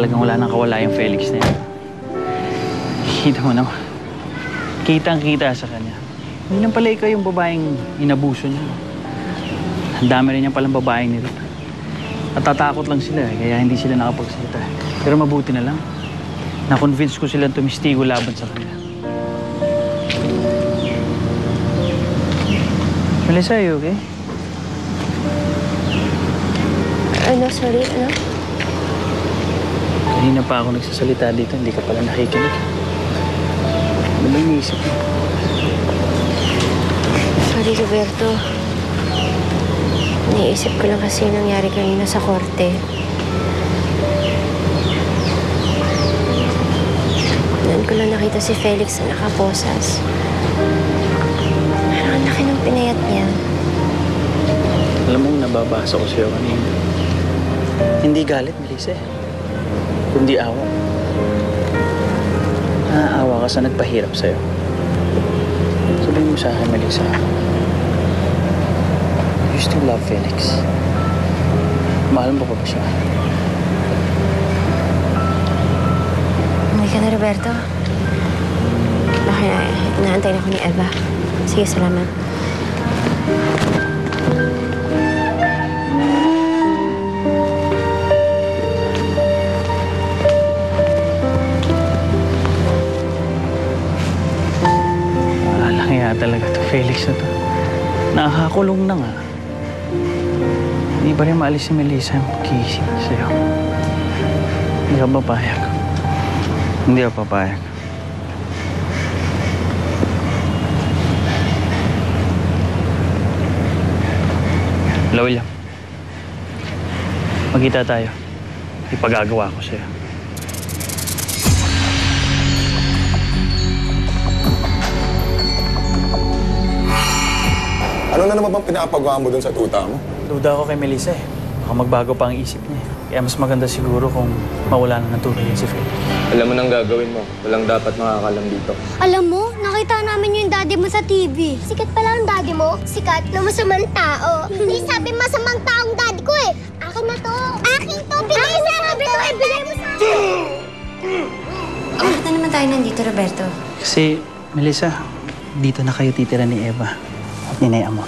talagang wala nang kawala yung Felix na yan. Kita mo naman. Kitang-kita sa kanya. Hindi lang pala ikaw yung babaeng inabuso niya. Ang dami rin niya palang babaeng nito. Natatakot lang sila kaya hindi sila nakapagsalita. Pero mabuti na lang. Na-convince ko silang tumistigo laban sa kanila. Melissa, are you okay? Ano? Sorry, ano? Kanina pa ako nagsasalita dito, hindi ka pala nakikinig. Ano ba iniisip mo? Sorry, Roberto. Iniisip ko lang kasi yung nangyari kanina sa korte. Noon ko lang nakita si Felix na nakaposas. Parang ang laki ng pinayat niya. Alam mo, nababasa ko sa'yo kanina. Hindi galit, Melissa. Kundi awa. Naaawa ka sa nagpahirap sa'yo. Sabihin mo sa akin, Melissa. You still love Felix. Mahal mo pa ba siya? Hindi ka na, Roberto. Baka inaantay na ako ni Eva. Sige, salamat. Talaga to Felix na to. Nakakakulong na nga. Hindi ba rin maalis si Melissa yung pag-iisip sa'yo? Hindi ka papayag. Hindi ka papayag. Hello, William. Magkita tayo. Ipagagawa ko sa'yo. Ano na naman bang pinapagawa mo dun sa tuta mo? Duda ako kay Melissa eh. Baka magbago pa ang isip niya. Kaya mas maganda siguro kung mawala na ng tulad yun si Felix. Alam mo nang gagawin mo. Walang dapat makakalam dito. Alam mo, nakita namin yung daddy mo sa TV. Sikat pala ang daddy mo? Sikat na masamang tao. Hindi sabi masamang taong daddy ko eh. Akin na to. Akin to. Bigay mo sa akin to. Bigay mo sa akin. Bakit na naman tayo nandito, Roberto? Kasi, Melissa, dito na kayo titira ni Eva at ni Nea mo.